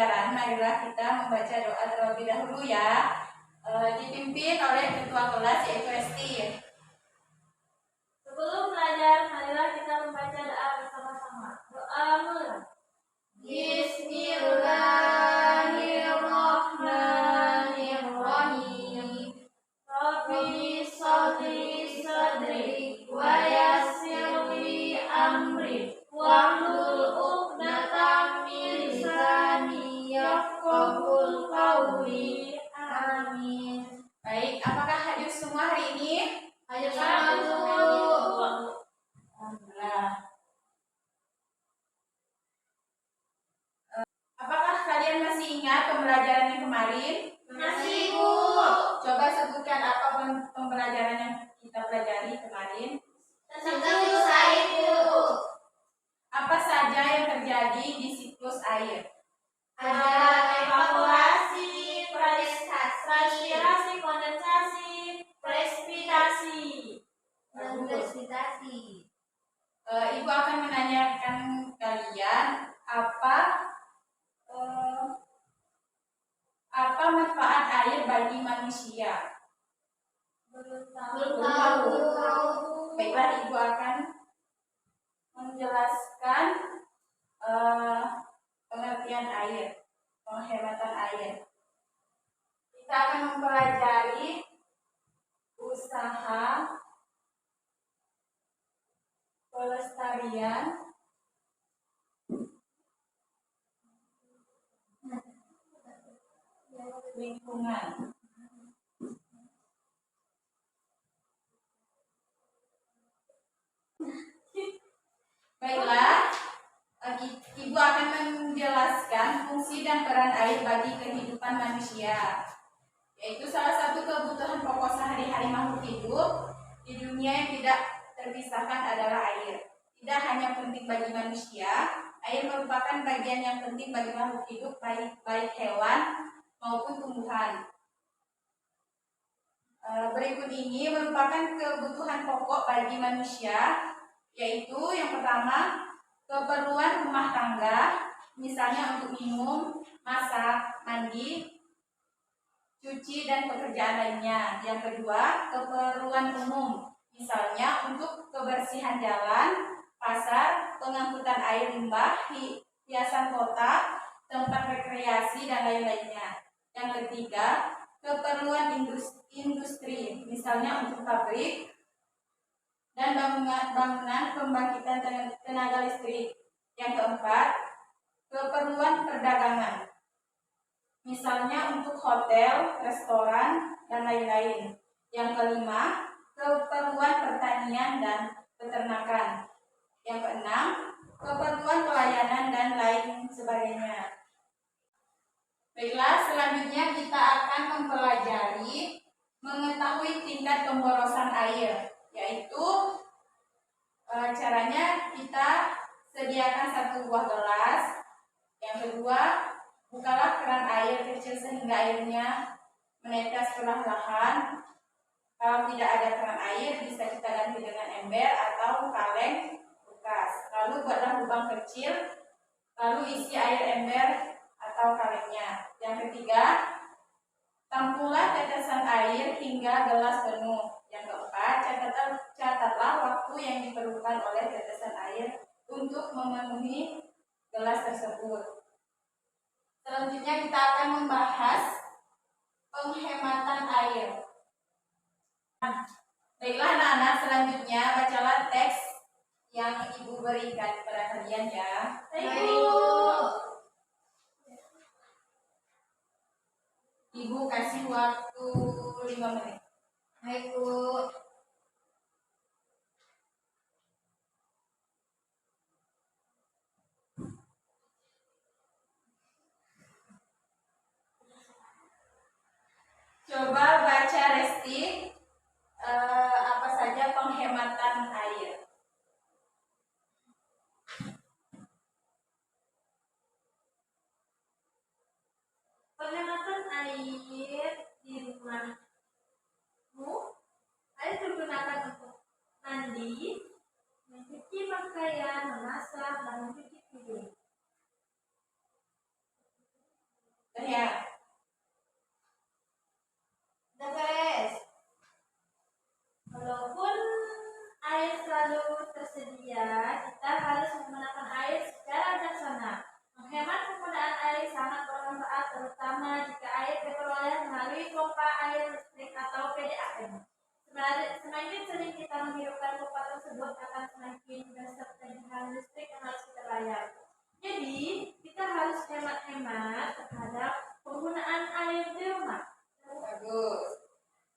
pembelajaran, marilah kita membaca doa terlebih dahulu ya. Dipimpin oleh ketua kelas yaitu Esti. Sebelum belajar, marilah kita membaca doa bersama-sama. Doa mulai. Bismillahirrahmanirrahim. Rabbi sholli sadri wa yassirli amri wahlul 'uqdatam min lisani yafqahul qawli. Amin. Baik, apakah hadir semua hari ini? Hadir semua. Alhamdulillah. Apakah kalian masih ingat pembelajaran yang kemarin? Masih, Bu. Coba sebutkan apa pembelajaran yang kita pelajari kemarin. Tentang air, Bu. Apa saja yang terjadi di siklus air? Ada evaporasi, transpirasi, kondensasi, presipitasi. Ibu akan menanyakan kalian apa manfaat air bagi manusia? Belum tahu. Baiklah, ibu akan menjelaskan pengertian air, penghematan air. Kita akan mempelajari usaha pelestarian lingkungan. Baiklah, ibu akan menjelaskan fungsi dan peran air bagi kehidupan manusia, yaitu salah satu kebutuhan pokok sehari-hari makhluk hidup di dunia yang tidak terpisahkan adalah air. Tidak hanya penting bagi manusia, air merupakan bagian yang penting bagi makhluk hidup, baik hewan maupun tumbuhan. Berikut ini merupakan kebutuhan pokok bagi manusia, yaitu yang pertama, keperluan rumah tangga, misalnya untuk minum, masak, mandi, cuci, dan pekerjaan lainnya. Yang kedua, keperluan umum, misalnya untuk kebersihan jalan, pasar, pengangkutan air limbah, hiasan kota, tempat rekreasi, dan lain-lainnya. Yang ketiga, keperluan industri, misalnya untuk pabrik dan bangunan pembangkitan tenaga listrik. Yang keempat, keperluan perdagangan, misalnya untuk hotel, restoran, dan lain-lain. Yang kelima, keperluan pertanian dan peternakan. Yang keenam, keperluan pelayanan dan lain sebagainya. Baiklah, selanjutnya kita akan mempelajari mengetahui tingkat pemborosan air, yaitu caranya kita sediakan satu buah gelas. Yang kedua, bukalah keran air kecil sehingga airnya menetes perlahan. Kalau tidak ada keran air, bisa kita ganti dengan ember atau kaleng bekas. Lalu buatlah lubang kecil, lalu isi air ember atau kalengnya. Yang ketiga, tampunglah tetesan air hingga gelas penuh. Yang keempat, catatlah waktu yang diperlukan oleh tetesan air untuk memenuhi gelas tersebut. Selanjutnya kita akan membahas penghematan air. Baiklah anak-anak, selanjutnya bacalah teks yang ibu berikan kepada kalian ya. Ibu kasih waktu 5 menit. Baik, Bu. Coba baca Resti, apa saja penghematan air. Penghematan air di rumahmu, air digunakan untuk mandi, mencuci pakaian, memasak, dan mencuci piring. ya. Beres. Walaupun air selalu tersedia, kita harus menggunakan air secara bijaksana. Menghemat penggunaan air sangat bermanfaat, terutama jika air diperoleh melalui pompa air listrik atau PDAM. Semakin sering kita menghidupkan pompa tersebut, akan semakin besar tagihan listrik yang harus kita bayar. Jadi, kita harus hemat-hemat terhadap penggunaan air di rumah. Bagus.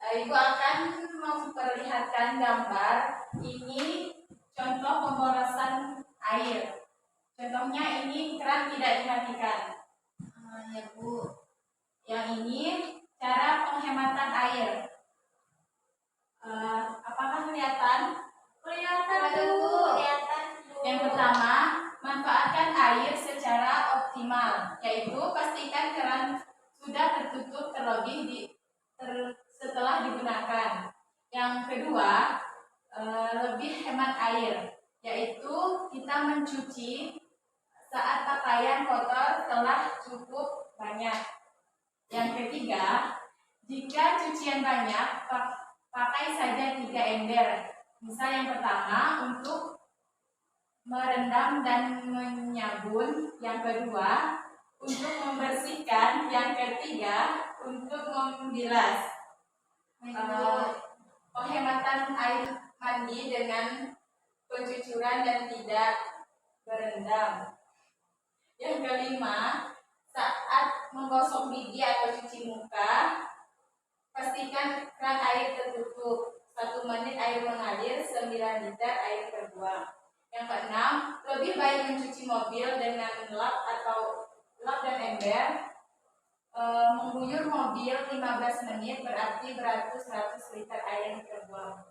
Ibu akan memperlihatkan gambar. Ini contoh pemborosan air. Contohnya ini keran tidak dimatikan. Ya Bu. Yang ini cara penghematan air. Apakah kelihatan? Kelihatan Bu. Kelihatan Bu. Yang pertama, manfaatkan air secara optimal, yaitu pastikan keran sudah tertutup terlebih setelah digunakan. Yang kedua, lebih hemat air, yaitu kita mencuci saat pakaian kotor telah cukup banyak. Yang ketiga, jika cucian banyak, pakai saja 3 ember. Misal yang pertama untuk merendam dan menyabun, yang kedua untuk membersihkan, yang ketiga untuk membilas. Penghematan air mandi dengan pencucuran dan tidak berendam. Yang kelima, saat menggosok gigi atau cuci muka, pastikan keran air tertutup. 1 menit air mengalir, 9 liter air terbuang. Yang keenam, lebih baik mencuci mobil dengan lap dan ember. Mengguyur mobil 15 menit berarti 100 liter air yang terbuang.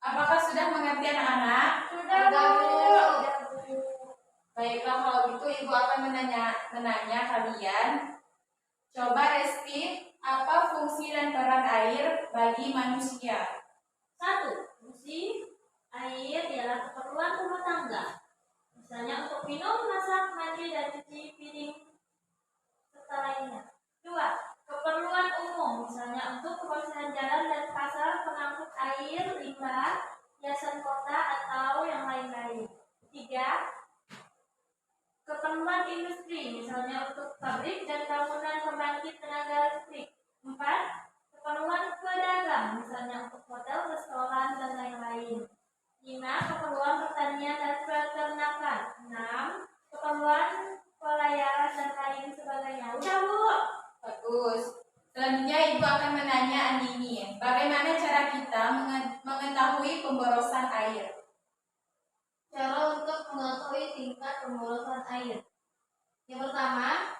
Apakah sudah mengerti anak-anak? Sudah Bu. Baiklah, kalau gitu Ibu akan menanya kalian. Coba Resti, apa fungsi dan peran air bagi manusia? 1. Fungsi air ialah keperluan rumah tangga. Misalnya untuk minum, masak, mandi, dan cuci piring serta lainnya. 2. Keperluan umum, misalnya untuk kebersihan jalan dan pasar, pengangkut air, limbah, hiasan kota, atau yang lain-lain. 3. Keperluan industri, misalnya untuk pabrik dan bangunan pembangkit tenaga listrik. 4. Keperluan pedagang, misalnya untuk hotel, restoran, dan lain-lain. 5. Keperluan pertanian dan peternakan. 6. Keperluan pelayaran dan lain sebagainya. Udah Bu. Bagus. Selanjutnya Ibu akan menanya Andini, bagaimana cara kita mengetahui pemborosan air? Cara untuk mengetahui tingkat pemborosan air. Yang pertama,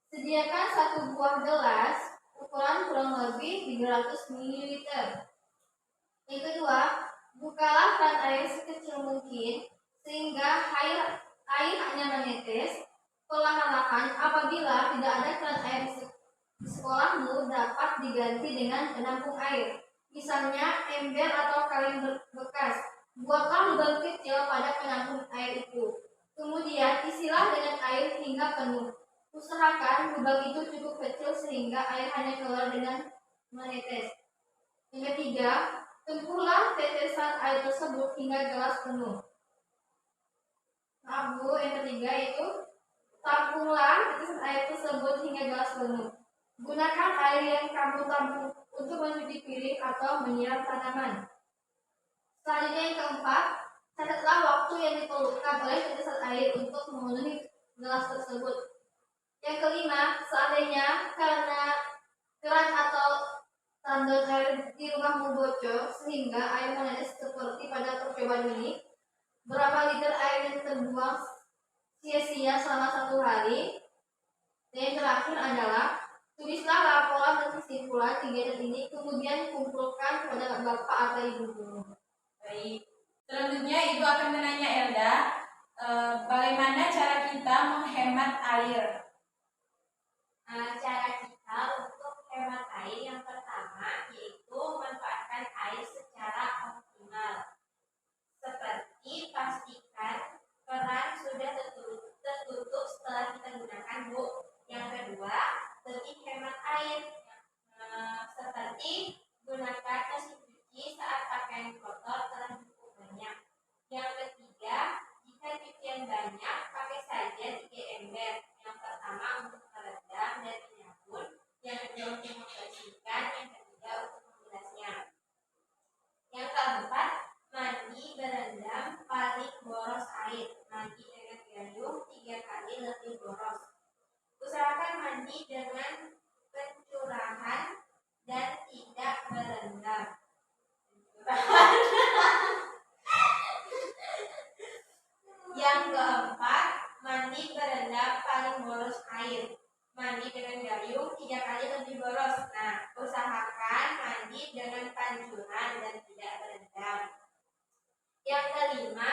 sediakan 1 buah gelas ukuran kurang lebih 300 ml. Yang kedua, bukalah keran air sekecil mungkin sehingga air hanya menetes perlahan-lahan. Apabila tidak ada keran air di sekolahmu, dapat diganti dengan penampung air, misalnya ember atau kaleng bekas. Buatlah lubang kecil pada penampung air itu. Kemudian isilah dengan air hingga penuh. Usahakan lubang itu cukup kecil sehingga air hanya keluar dengan menetes. Yang ketiga, tempuhlah tetesan air tersebut hingga gelas penuh. Nah Bu, yang ketiga itu tampunglah tetesan air tersebut hingga gelas penuh. Gunakan air yang kamu tampung untuk mencuci piring atau menyiram tanaman. Selanjutnya yang keempat, catatlah waktu yang diperlukan oleh tetesan air untuk memenuhi gelas tersebut. Yang kelima, seandainya karena keran atau tandon air di rumahmu bocor sehingga air menetes seperti pada percobaan ini, berapa liter air yang terbuang sia-sia selama 1 hari? Dan yang terakhir adalah tulislah laporan dan kesimpulan kegiatan ini, kemudian kumpulkan kepada bapak atau ibumu. Baik. Selanjutnya Ibu akan menanya Elda, bagaimana cara kita menghemat air? Cara kita untuk hemat air yang pertama yaitu memanfaatkan air secara optimal. Seperti pastikan keran sudah tertutup setelah kita gunakan Bu. berarti gunakan mesin cuci saat pakaian kotor telah cukup banyak. Yang ketiga, jika cucian banyak, pakai saja 3 ember. Yang pertama untuk meredam dan menyabun, yang kedua untuk membersihkan, yang ketiga untuk membilasnya. Yang keempat, mandi berendam paling boros air. Mandi dengan gayung 3 kali lebih boros. Usahakan mandi dengan pencurahan dan tidak berendam. Yang keempat, mandi berendam paling boros air. Mandi dengan gayung 3 kali lebih boros. Nah, usahakan mandi dengan pancuran dan tidak berendam. Yang kelima,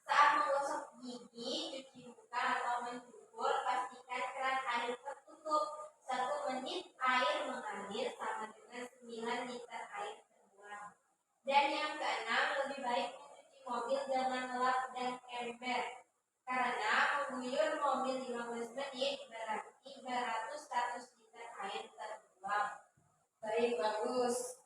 saat menggosok gigi, cuci muka atau mencukur, pastikan keran air tertutup. 1 menit air mengalir sama dengan 9 liter air terbuang. Dan yang keenam, lebih baik mencuci mobil dengan lap dan ember. Karena mengguyur mobil 15 menit berarti 100 liter air terbuang. Baik, bagus.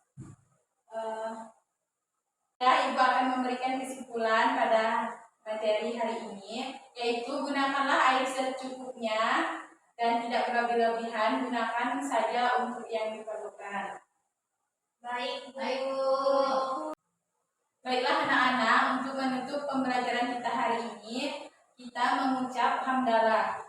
Ya, Ibu akan memberikan kesimpulan pada materi hari ini, yaitu gunakanlah air secukupnya dan tidak berlebih-lebihan, gunakan saja untuk yang diperlukan. Baik, Baiklah anak-anak, untuk menutup pembelajaran kita hari ini, kita mengucap hamdalah.